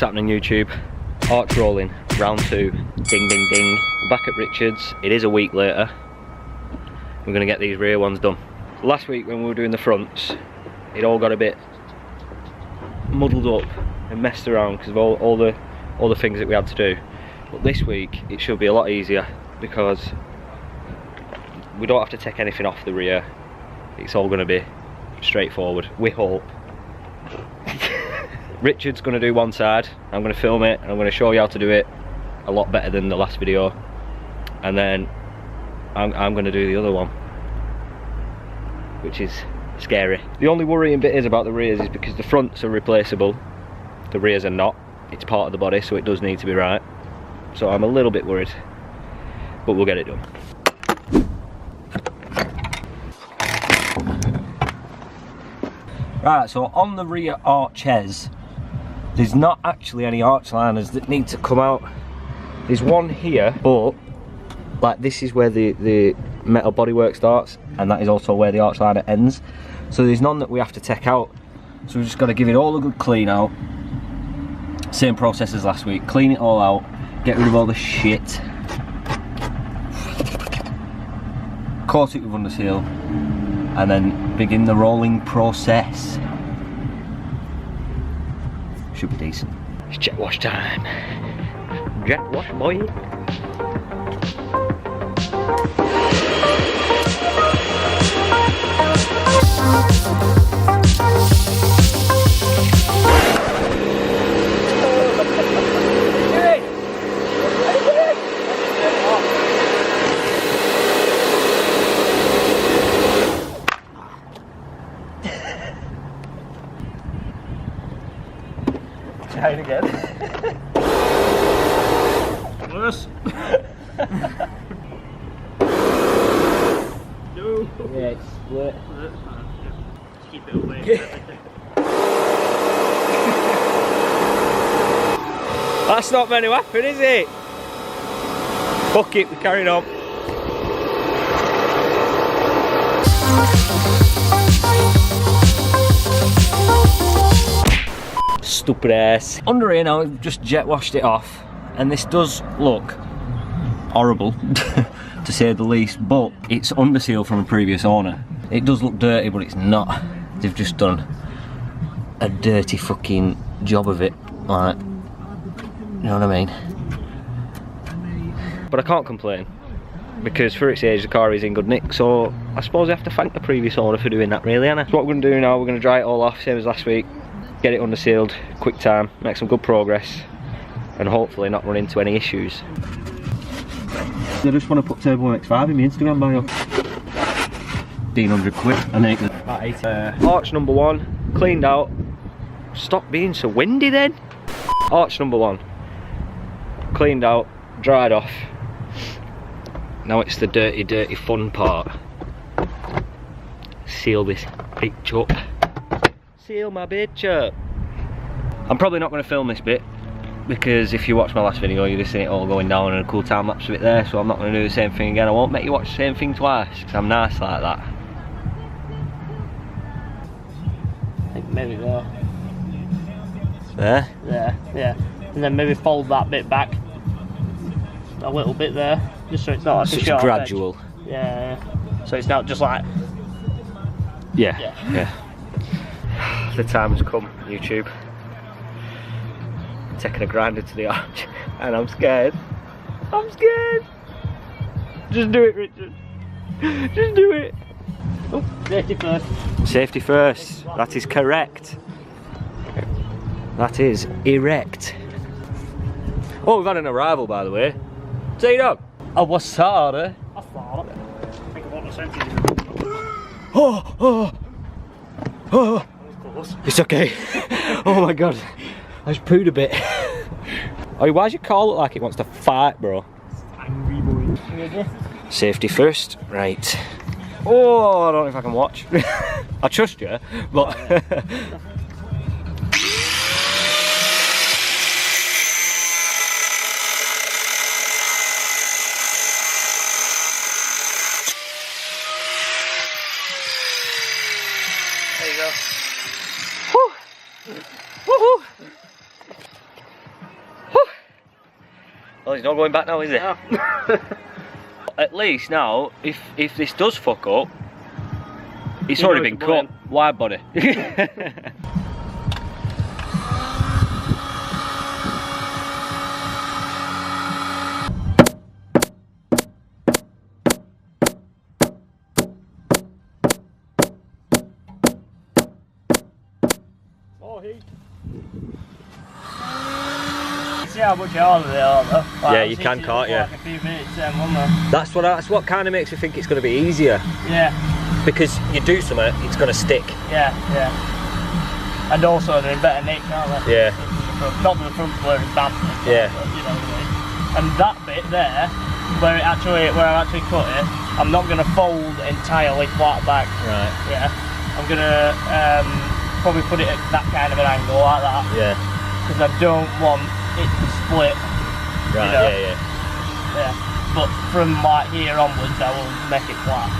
What's happening, YouTube? Arch rolling, round 2, ding ding ding. We're back at Richard's. It is a week later. We're gonna get these rear ones done. Last week when we were doing the fronts, it all got a bit muddled up and messed around because of all the things that we had to do. But this week it should be a lot easier because we don't have to take anything off the rear. It's all gonna be straightforward, we hope. Richard's gonna do one side, I'm gonna film it and I'm gonna show you how to do it a lot better than the last video, and then I'm gonna do the other one, which is scary. The only worrying bit is about the rears is because the fronts are replaceable, the rears are not. It's part of the body, so it does need to be right. So I'm a little bit worried, but we'll get it done. Right, so on the rear arches, there's not actually any arch liners that need to come out. There's one here, but like this is where the metal bodywork starts, and that is also where the arch liner ends. So there's none that we have to take out. So we've just got to give it all a good clean out. Same process as last week. Clean it all out, get rid of all the shit, coat it with underseal, and then begin the rolling process. Should be decent. It's jet wash time. Jet wash, boy. Try it again. Worse. No. Yeah, it's split. Just keep it away. That's not meant to happen, is it? Fuck it, we're carrying on. Stupid ass. Under here now, we've just jet washed it off, and this does look horrible to say the least, but it's under seal from a previous owner. It does look dirty, but it's not. They've just done a dirty fucking job of it, like, you know what I mean? But I can't complain, because for its age the car is in good nick, so I suppose I have to thank the previous owner for doing that, really, Anna. So what we're going to do now, we're going to dry it all off, same as last week, get it under sealed, quick time, make some good progress, and hopefully not run into any issues. I just want to put Turbo MX5 in my Instagram bio. 1,500 quid, I think. About 80. Arch number 1, cleaned out. Stop being so windy then. Arch number 1, cleaned out, dried off. Now it's the dirty, dirty fun part. Seal this bitch up. Seal my bitch up. I'm probably not going to film this bit, because if you watch my last video you'd have seen it all going down and a cool time lapse of it there, so I'm not going to do the same thing again. I won't make you watch the same thing twice, because I'm nice like that. I think maybe there. There? There, yeah. And then maybe fold that bit back a little bit there, just so it's not like So a it's sharp gradual. edge. Yeah. So it's not just like. Yeah. The time has come, YouTube. I'm taking a grinder to the arch, and I'm scared. I'm scared. Just do it, Richard. Just do it. Oh, safety first. Safety first. That is correct. That is erect. Oh, we've had an arrival, by the way. Say dog. Oh, what's that, order? I thought. I think I want to send you. Oh. It's okay. Oh my god. I just pooed a bit. Oh, why does your car look like it wants to fight, bro? Angry boy. Ready? Safety first. Right. Oh, I don't know if I can watch. I trust you, but... There you go. Woo! Woohoo! Well, he's not going back now, is he? No. At least now, if this does fuck up, it's already been cut. Wide body. See how much harder they are though. Like, yeah, you can, can't you? Like a few minutes then, won't they? That's what kind of makes me think it's going to be easier. Yeah. Because you do something, it's going to stick. Yeah, yeah. And also they're in better nick, aren't they? Yeah. Not that the front were in bad nick, yeah. But, you know what I mean. And that bit there, where I actually cut it, I'm not going to fold entirely flat back. Right. Yeah. I'm going to probably put it at that kind of an angle like that. Yeah. Because I don't want it to split. Right, you know? yeah. Yeah. But from like here onwards, I will make it flat.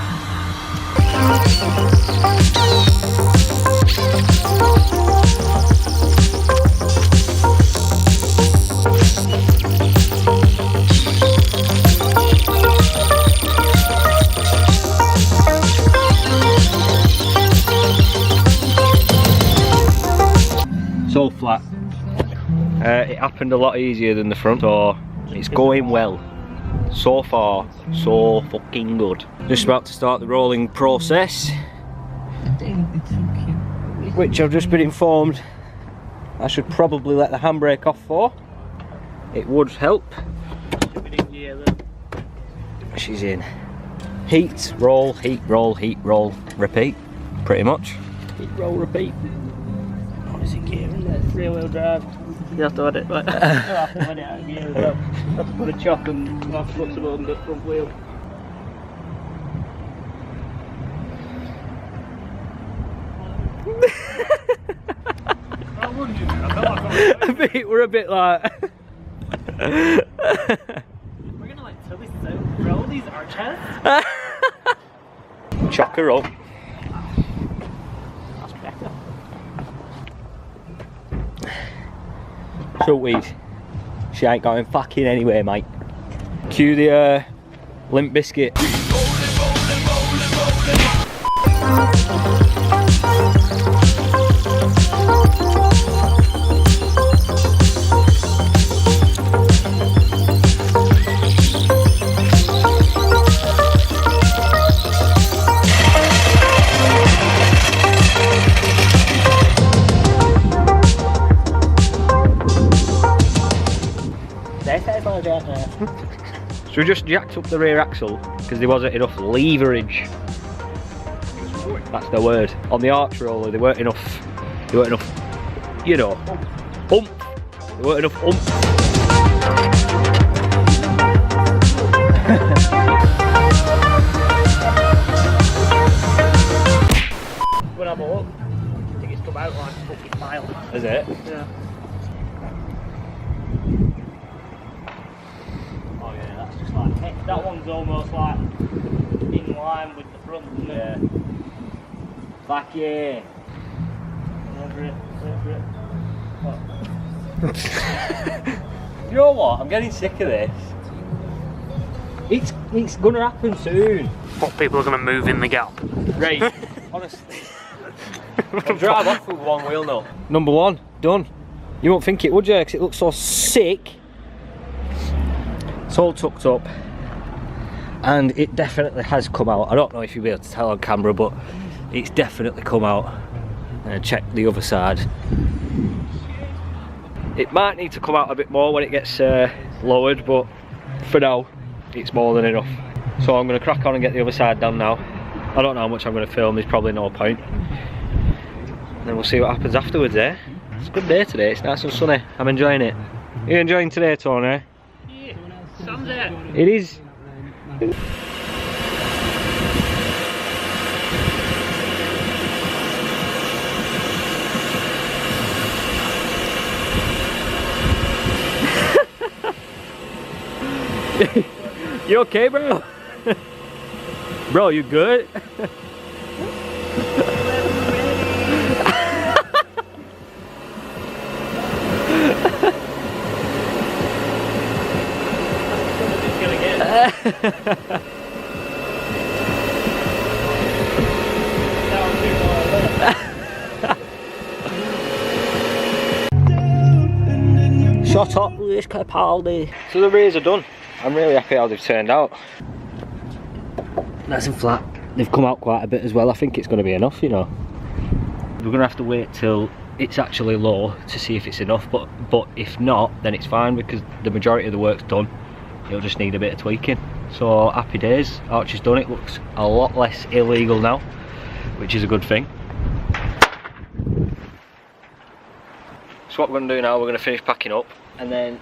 It's all flat. It happened a lot easier than the front, so it's going well. So far, so fucking good. Just about to start the rolling process, which I've just been informed I should probably let the handbrake off for. It would help. She's in. Heat, roll, heat, roll, heat, roll, repeat. Pretty much. Heat, roll, repeat. What is it gear in there? 3-wheel drive. You have to add it, right? You have to add it out of gear as well. You have to put a chock and you have to put some on the front wheel. I think we're a bit like... We're gonna like totally roll these arches. Chock her up. That's better. Shoutout. She ain't going fucking anywhere, mate. Cue the Limp Biscuit. So we just jacked up the rear axle because there wasn't enough leverage. That's the word. On the arch roller, there weren't enough, you know, oomph. There weren't enough oomph. When I bought, I think it's come out like a fucking mile. Is it? Yeah. That one's almost like in line with the front, isn't it? Fuck yeah. Over it. You know what? I'm getting sick of this. It's gonna happen soon. What, people are going to move in the gap? Right. Honestly. I'll drive off with one wheel now. Number one, done. You won't think it, would you? Because it looks so sick. It's all tucked up. And it definitely has come out. I don't know if you'll be able to tell on camera, but it's definitely come out. And check the other side. It might need to come out a bit more when it gets lowered, but for now, it's more than enough. So I'm going to crack on and get the other side done now. I don't know how much I'm going to film, there's probably no point. And then we'll see what happens afterwards, eh? It's a good day today, it's nice and sunny. I'm enjoying it. Are you enjoying today, Tony? Yeah, sun's out. It is. You okay, bro? Bro, you good? Shot up with Capaldi. So the rears are done. I'm really happy how they've turned out. Nice and flat. They've come out quite a bit as well. I think it's going to be enough, you know. We're going to have to wait till it's actually low to see if it's enough, but if not, then it's fine because the majority of the work's done. It'll just need a bit of tweaking. So happy days. Archie's done it. Looks a lot less illegal now, which is a good thing. So what we're going to do now, we're going to finish packing up, and then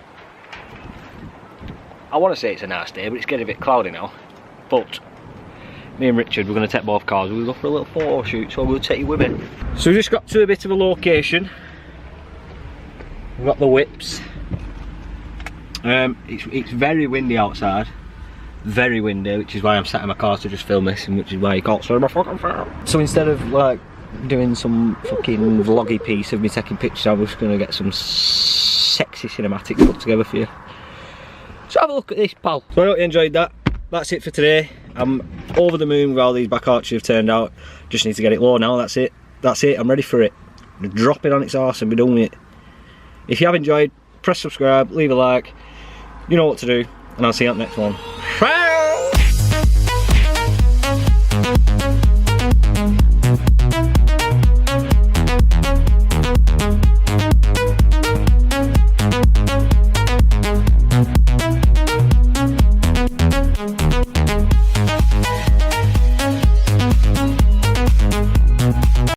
I want to say it's a nice day, but it's getting a bit cloudy now. But me and Richard, we're going to take both cars. We'll go for a little photo shoot, so we'll take you with me. So we just got to a bit of a location. We've got the whips. It's very windy outside. Very windy, which is why I'm sat in my car to just film this, and which is why you can't see my fucking phone. So instead of like doing some fucking vloggy piece of me taking pictures, I'm just going to get some sexy cinematics put together for you. So have a look at this, pal. So I hope you enjoyed that. That's it for today. I'm over the moon with how these back arches have turned out. Just need to get it low now, that's it. That's it, I'm ready for it. Drop it on its arse and be done with it. If you have enjoyed, press subscribe, leave a like. You know what to do, and I'll see you on the next one. Bye!